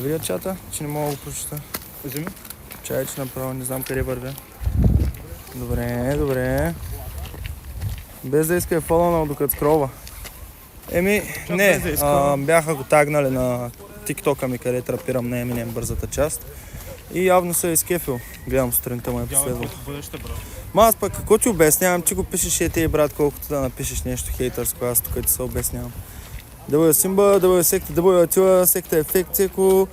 Видя чата, че не мога да го прочета. Вземи. Чай, че направо не знам къде вървя. Добре. Без да иска е фолонал докато скролва. Бяха го тагнали на тиктока ми, къде трапирам на Eminem бързата част. И явно се е изкефил. Гледам сутринта му е последвал. Аз пък какво ти обяснявам, ти го пишеш и ти, брат, колкото да напишеш нещо хейтърско, аз тук ти се обяснявам. Да бъде Симба, да бъде секта, да бъде Атила, секта ефект, всеко...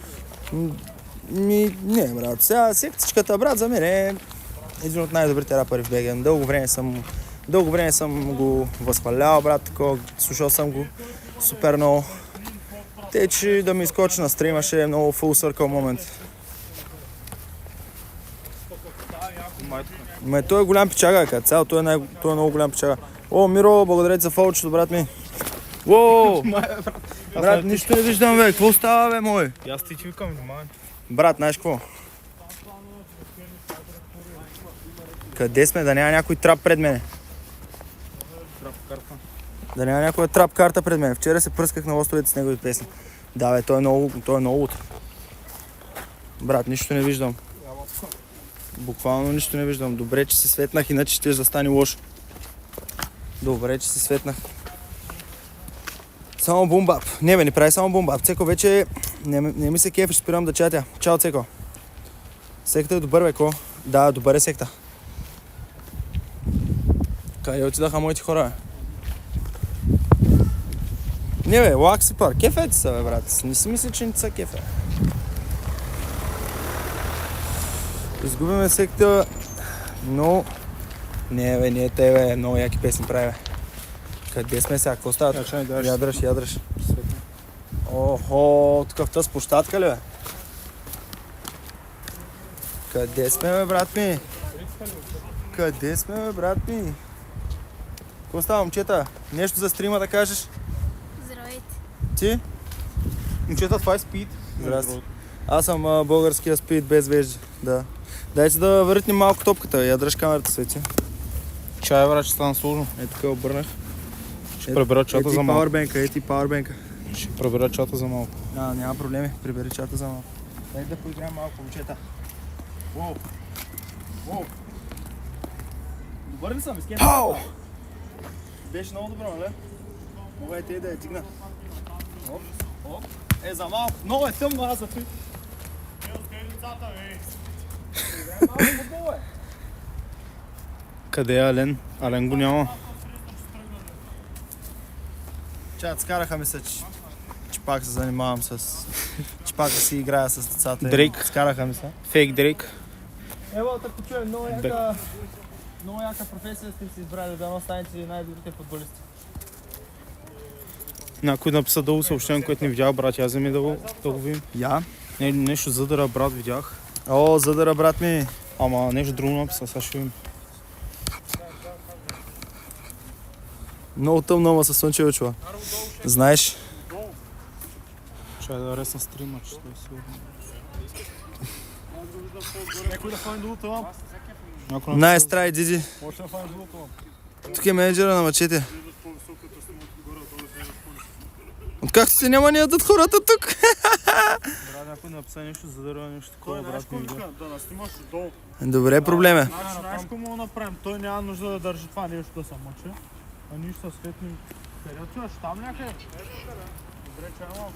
Не, брат, сега сектичката, брат, за мен е един от най-добрите рапъри в БГ. Дълго време съм го възхвалял, брат, такова, слушал съм го супер много. Те, че да ми изкочи на стрима, ще е много full circle момент. Той е голям пичага, като цяло, той е много голям пичага. О, Миро, благодаря ти за фолчето, брат ми. Уоу! Брат, нищо не виждам, бе. Какво става, бе, мой? Аз ти викам, внимавай. Брат, знаеш какво? Къде сме? Да няма някой трап пред мене. Да няма някоя трап карта пред мен. Вчера се пръсках на лостовете с неговите песни. Да, бе, той е много утре. Брат, нищо не виждам. Буквално нищо не виждам. Добре, че се светнах, иначе ще застане лошо. Добре, че се светнах. Само бумбап. Не, бе, не прави само бумбап. Цеко вече не ми се кефи, спирам да чатя. Чао, Цеко. Секта е добър, бе, ко? Да, добър е секта. Къде отидаха моите хора, бе? Не, бе, лакси пар. Кефете са, бе, брат. Не си мисля, че не са кефе. Изгубиме секта, но... Не, бе, не е те, бе. Много яки песни прави, бе. Къде сме сега? Какво става? Ядраш. Охо, тук в тази площадка ли, бе? Къде сме, бе, брат ми? Какво става, момчета? Нещо за стрима да кажеш? Здравейте. Ти? Момчета, това е Speed. Здрасти. Аз съм българския Speed без вежди. Да. Дайте да въртнем малко топката, ядраш камерата, свети. Чай, брат, че стана сложно. Така обърнах. Ще прибера чата за малко. Ети пауърбенка. Ще прибера чата за малко. Няма проблеми, прибери чата за малко. Дай да поиграем малко, момчета. Воу. Добър ли съм? Изкем? Пау! Беше много добро, нали? Мога и те да я тигна. За малко. Много е тъмно, аз за ти. Къде е Ален? Ален го няма. Чат, скараха ми се, че пак се занимавам с... че пак си играя с децата. Дрейк. Скараха ми се. Фейк Дрейк. Ево, така чуем, много яка професия сте си избрали, да станете най-добрите футболисти. Някой написа дълго съобщение, което не видях, брат. Аз вземи да го видим. Я? Нещо задъра, брат, видях. О, задъра, брат ми. Ама нещо друго написа, сега ще видим. Много тъмно, ама със слънчево чува. Знаеш? Чай да ресна стрима, че той сигурно. Някой да фани долу това? Найс трай, Диди. Може да фани долу това? Тук е менеджера на мъчете. Откакто се няма ни ядат хората тук? Брат, някой написа нещо задъра, нещо такова, брат. Да наснимаш долу. Добре, проблем е. Знаеш какво мога да направим? Той няма нужда да държи това нещо да се мъчи. А ние ще светнем. Къде отиваш? Там някъде? Добре, чай малко.